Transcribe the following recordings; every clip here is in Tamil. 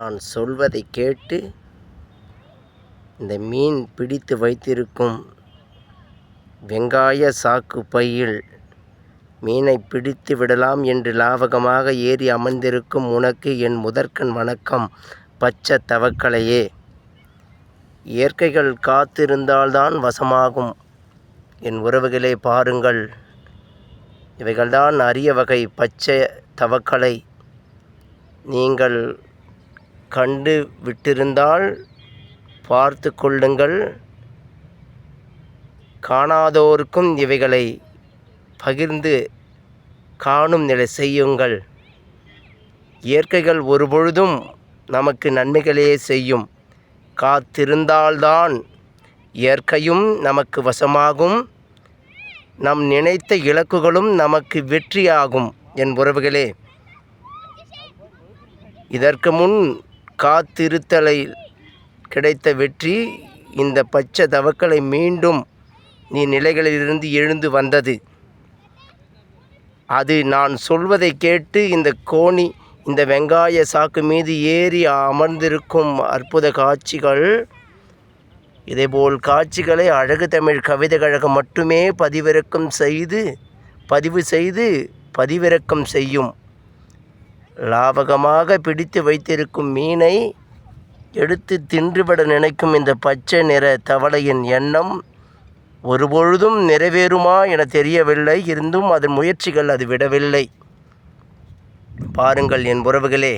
நான் சொல்வதை கேட்டு இந்த மீன் பிடித்து வைத்திருக்கும் வெங்காய சாக்கு பையில் மீனை பிடித்து விடலாம் என்று லாவகமாக ஏறி அமர்ந்திருக்கும் உனக்கு என் முதற்கண் வணக்கம். பச்சை தவக்கலையே, இயற்கைகள் காத்திருந்தால்தான் வசமாகும். என் உறவுகளே பாருங்கள், இவைகள்தான் அரிய வகை பச்சை தவக்கலை. நீங்கள் கண்டு விட்டிருந்தால் பார்த்து கொள்ளுங்கள். காணாதோருக்கும் இவைகளை பகிர்ந்து காணும் நிலை செய்யுங்கள். இயற்கைகள் ஒருபொழுதும் நமக்கு நன்மைகளே செய்யும். காத்திருந்தால்தான் இயற்கையும் நமக்கு வசமாகும். நம் நினைத்த இலக்குகளும் நமக்கு வெற்றியாகும். என் உறவுகளே, இதற்கு முன் காத்திருத்தலை கிடைத்த வெற்றி இந்த பச்சை தவக்கலை மீண்டும் நீ நிலைகளிலிருந்து எழுந்து வந்தது. அது நான் சொல்வதை கேட்டு இந்த வெங்காய சாக்கு மீது ஏறி அமர்ந்திருக்கும் அற்புத காட்சிகள். இதேபோல் காட்சிகளை அழகு தமிழ் கவிதை கழகம் மட்டுமே பதிவு செய்து பதிவிறக்கம் செய்யும். லாவகமாக பிடித்து வைத்திருக்கும் மீனை எடுத்து தின்றுவிட நினைக்கும் இந்த பச்சை நிற தவளையின் எண்ணம் ஒருபொழுதும் நிறைவேறுமா என தெரியவில்லை. இருந்தும் அதன் முயற்சிகள் அது விடவில்லை. பாருங்கள் என் உறவுகளே,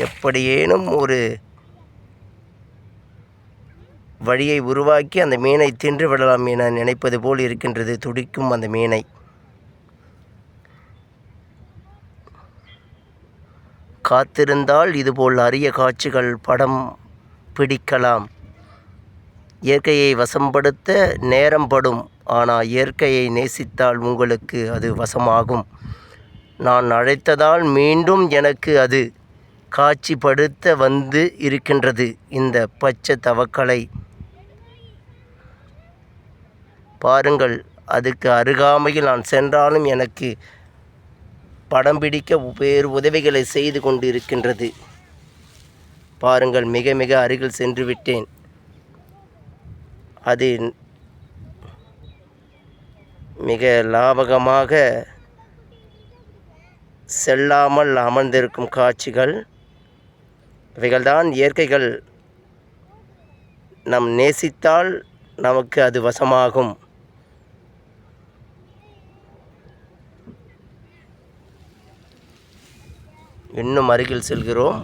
எப்படியேனும் ஒரு வழியை உருவாக்கி அந்த மீனை தின்று விடலாம் என நினைப்பது போல் இருக்கின்றது. துடிக்கும் அந்த மீனை. காத்திருந்தால் இதுபோல் அரிய காட்சிகள் படம் பிடிக்கலாம். இயற்கையை வசப்படுத்த நேரம் படும். ஆனால் இயற்கையை நேசித்தால் உங்களுக்கு அது வசமாகும். நான் அழைத்ததால் மீண்டும் எனக்கு அது காட்சிப்படுத்த வந்து இருக்கின்றது இந்த பச்சை தவக்கலை. பாருங்கள், அதுக்கு அருகாமையில் நான் சென்றாலும் எனக்கு படம் பிடிக்க வேறு உதவிகளை செய்து கொண்டு இருக்கின்றது. பாருங்கள், மிக மிக அருகில் சென்று விட்டேன். அது மிக லாவகமாக செல்லாமல் அமர்ந்திருக்கும் காட்சிகள். இவைகள்தான் இயற்கைகள் நம் நேசித்தால் நமக்கு அது வசமாகும். இன்னும் அருகில் செல்கிறோம்.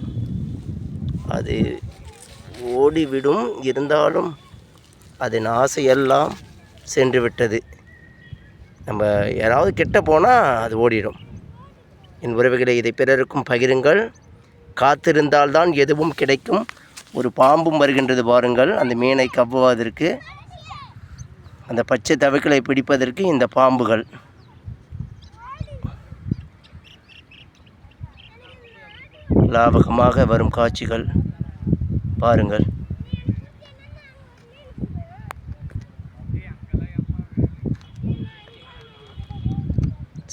அது ஓடிவிடும். இருந்தாலும் அதன் ஆசையெல்லாம் சென்று விட்டது. நம்ம யாராவது கிட்ட போனால் அது ஓடிடும். என் உறவுகளை, இதை பிறருக்கும் பகிருங்கள். காத்திருந்தால்தான் எதுவும் கிடைக்கும். ஒரு பாம்பும் வருகின்றது பாருங்கள். அந்த மீனை கவ்வுவதற்கு, அந்த பச்சை தவக்கலை பிடிப்பதற்கு இந்த பாம்புகள். லாவகமாக வரும் காட்சிகள் பாருங்கள்.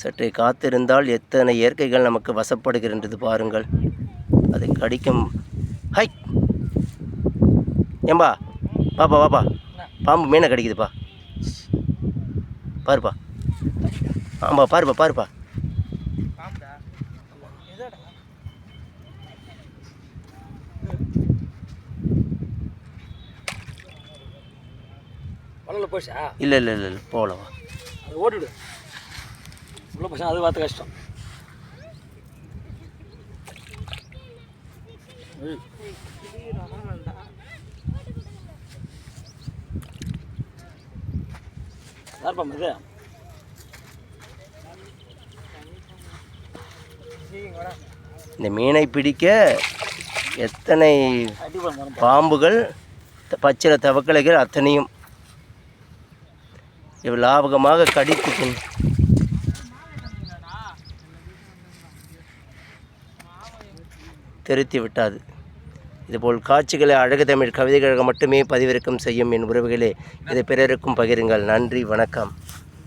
சற்றே காத்திருந்தால் எத்தனை இயற்கைகள் நமக்கு வசப்படுகின்றது பாருங்கள். அதை கடிக்கும். ஹை ஏம்பா, பாப்பா வாப்பா, பாம்பு மீனை கடிக்குதுப்பா. பாருப்பா, ஆம்பா பாருப்பா. இல்லை போகலவா, அது ஓடிவிடு. உள்ள போச்சா அது பார்த்து கஷ்டம். யார்ப்பா இது? இந்த மீனை பிடிக்க எத்தனை பாம்புகள், பச்சை தவக்கலைகள் அத்தனையும் லாபகமாக கடித்து தெரித்து விட்டாது. இதுபோல் காட்சிகளை அழகு தமிழ் கவிதை கழகம் மட்டுமே பதிவிறக்கம் செய்யும். என் உறவுகளே, இதை பிறருக்கும் பகிருங்கள். நன்றி, வணக்கம்.